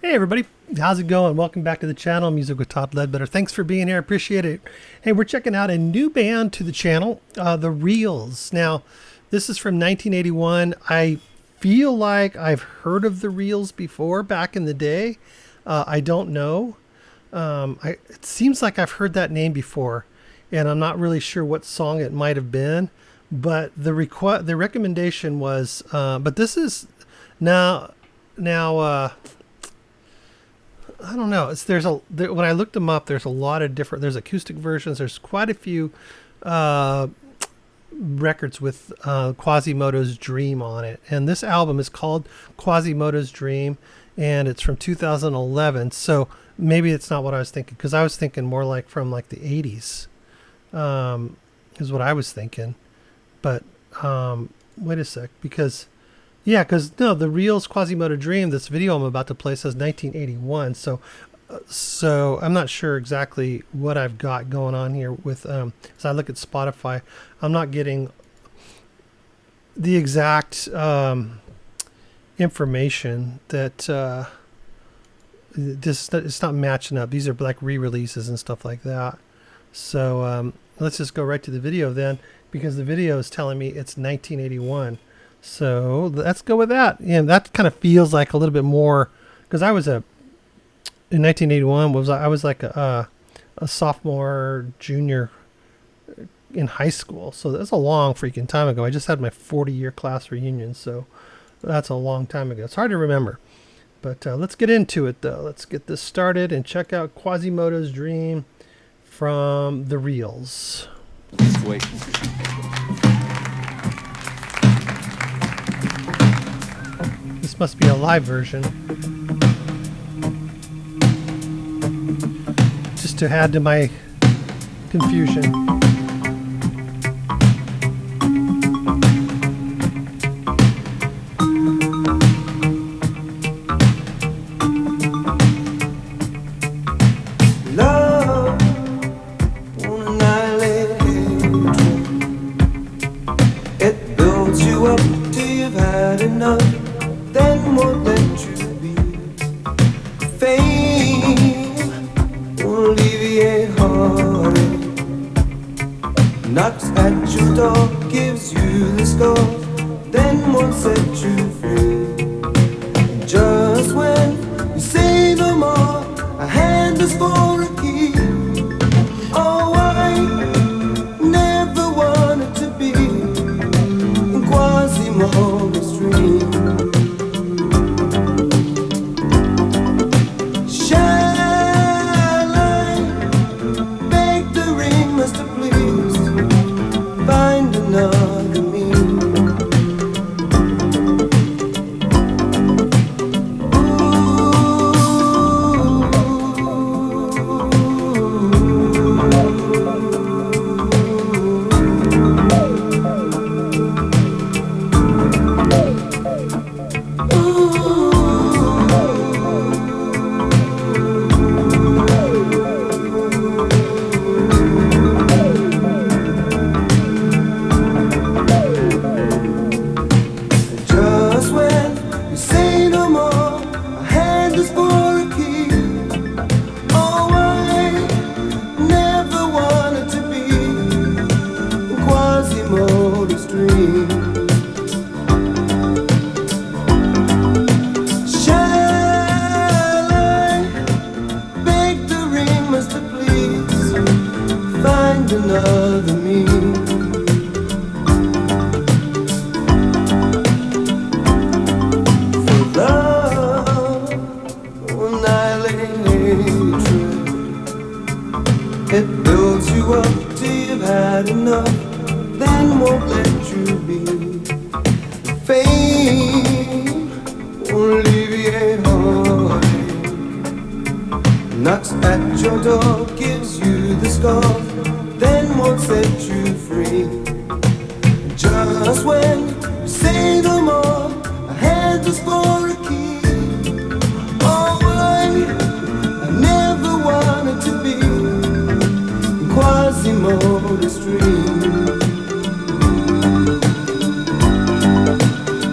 Hey everybody, how's it going? Welcome back to the channel, Music with Todd Ledbetter. Thanks for being here, appreciate it. Hey, we're checking out a new band to the channel, The Reels. Now, this is from 1981. I feel like I've heard of The Reels before, back in the day. I don't know. It seems like I've heard that name before, and I'm not really sure what song it might have been. But the recommendation was, but this is now. I don't know. When I looked them up, there's a lot of different. There's acoustic versions. There's quite a few records with Quasimodo's Dream on it, and this album is called Quasimodo's Dream, and it's from 2011. So maybe it's not what I was thinking, because I was thinking more like from like the 80s, is what I was thinking. But wait a sec, because. Yeah, because no, The Reels Quasimodo Dream, this video I'm about to play says 1981. So I'm not sure exactly what I've got going on here with, as I look at Spotify, I'm not getting the exact information that it's not matching up. These are like re-releases and stuff like that. So let's just go right to the video then, because the video is telling me it's 1981. So let's go with that. And that kind of feels like a little bit more, because in 1981 I was like a sophomore, junior in high school. So that's a long freaking time ago. I just had my 40-year class reunion. So that's a long time ago. It's hard to remember. But let's get into it though. Let's get this started and check out Quasimodo's Dream from The Reels. Wait. This must be a live version. Just to add to my confusion. Love won't annihilate you. It builds you up till you've had enough. Then won't let you be. Fame won't alleviate heartache. Knocks at your door, gives you the score, then won't set you free. Just when you say no more, a hand is for a key. Oh, I never wanted to be in Quasimodo's dream. Another me. For love will annihilate you. It builds you up till you've had enough, then won't let you be. Fame won't alleviate heartache. Knocks at your door, gives you the score, then won't set you free. Just when you say no more, a hand is for a key. Oh, I never wanted to be in Quasimodo's dream.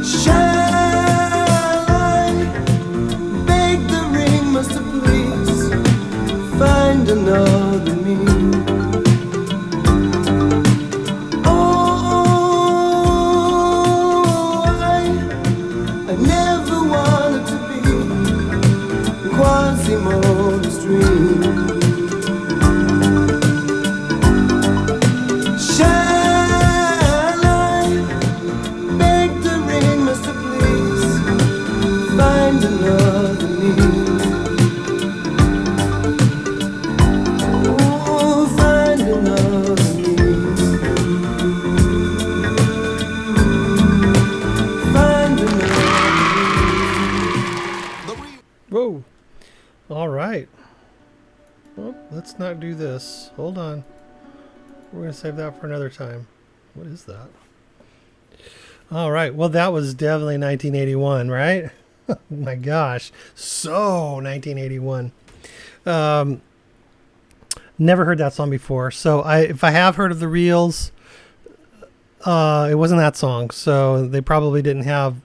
Shall I beg the ring? must please find another me. Oh, I never wanted to be Quasimodo's dream. Shall I beg the rain, Mr. Please find another me? Oh, find another me. Find another me. Whoa. All right. Well, let's not do this. Hold on. We're going to save that for another time. What is that? All right. Well, that was definitely 1981, right? Oh my gosh. So 1981. Never heard that song before. So if I have heard of the Reels, it wasn't that song. So they probably didn't have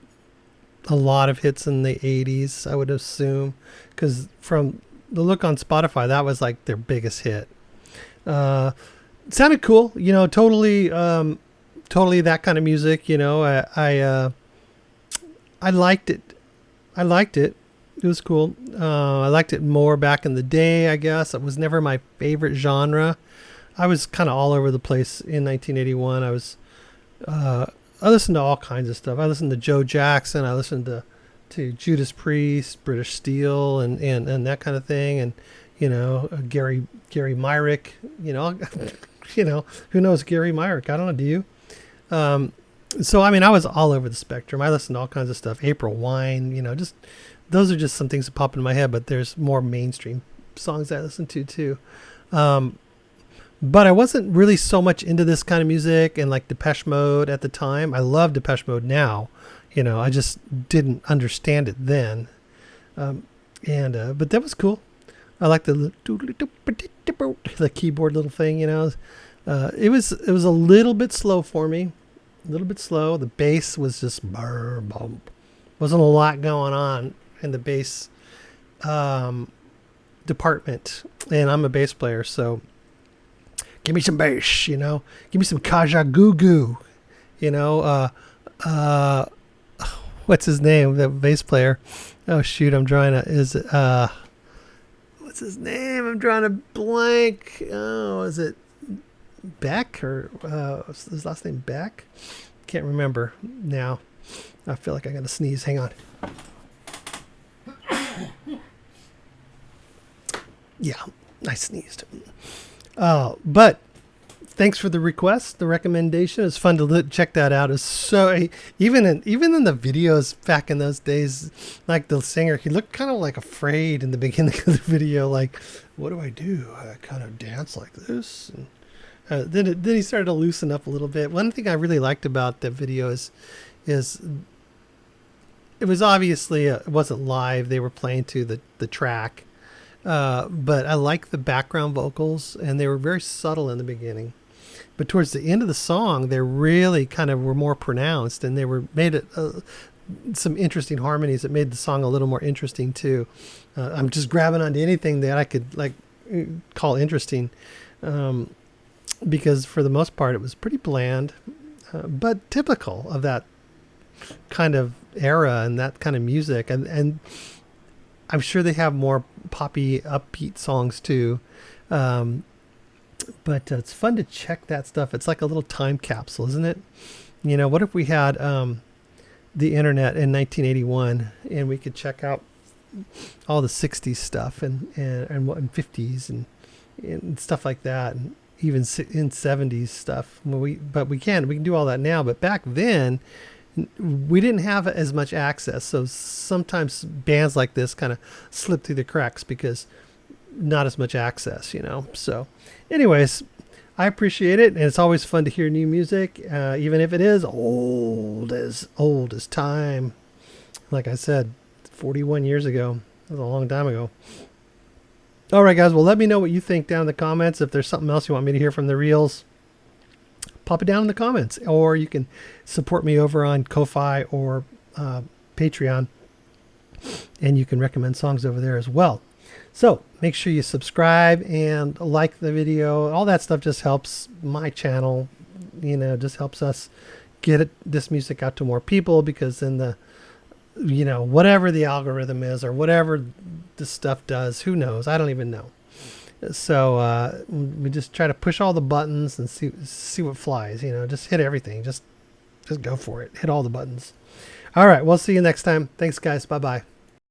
a lot of hits in the 80s, I would assume, because from the look on Spotify, that was like their biggest hit. Sounded cool, you know, totally that kind of music, you know. I liked it. It was cool. I liked it more back in the day, I guess. It was never my favorite genre. I was kind of all over the place in 1981. I listened to all kinds of stuff. I listened to Joe Jackson. I listened to Judas Priest, British Steel, and that kind of thing. And, you know, Gary Myrick, you know, you know, who knows Gary Myrick? I don't know. Do you? So, I mean, I was all over the spectrum. I listened to all kinds of stuff. April Wine, you know, just, those are just some things that pop in my head, but there's more mainstream songs I listen to too. But I wasn't really so much into this kind of music and like Depeche Mode at the time. I love Depeche Mode now, you know, I just didn't understand it then. But that was cool. I like the keyboard little thing, you know. It was a little bit slow for me, a little bit slow. The bass was just wasn't a lot going on in the bass department, and I'm a bass player, so give me some bass, you know. Give me some Kaja Goo Goo, you know. What's his name? The bass player. Oh shoot, I'm drawing a. What's his name? I'm drawing a blank. Oh, is it Beck or his last name Beck? Can't remember now. I feel like I gotta sneeze. Hang on. Yeah, I sneezed. But thanks for the request, the recommendation. It's fun to check that out. It's so even in the videos back in those days, like the singer, he looked kind of like afraid in the beginning of the video. Like, what do? I kind of dance like this. And then he started to loosen up a little bit. One thing I really liked about the video is it was obviously it wasn't live. They were playing to the track. But I like the background vocals, and they were very subtle in the beginning. But towards the end of the song, they really kind of were more pronounced, and they made it some interesting harmonies that made the song a little more interesting too. I'm just grabbing onto anything that I could like call interesting, because for the most part it was pretty bland, but typical of that kind of era and that kind of music. And I'm sure they have more poppy, upbeat songs too. But it's fun to check that stuff. It's like a little time capsule, isn't it? You know, what if we had the internet in 1981 and we could check out all the 60s stuff and 50s and stuff like that, and even in 70s stuff. But we can do all that now. But back then, we didn't have as much access, so sometimes bands like this kind of slip through the cracks because not as much access, you know. So anyways, I appreciate it, and it's always fun to hear new music, even if it is old as time. Like I said, 41 years ago. That was a long time ago. All right, guys, well, let me know what you think down in the comments. If there's something else you want me to hear from the Reels, pop it down in the comments, or you can support me over on Ko-Fi or Patreon. and you can recommend songs over there as well. So make sure you subscribe and like the video. All that stuff just helps my channel, just helps us get this music out to more people, because then whatever the algorithm is or whatever this stuff does, who knows? I don't even know. So we just try to push all the buttons and see what flies. Just hit everything. Just go for it. Hit all the buttons. All right. We'll see you next time. Thanks, guys. Bye-bye.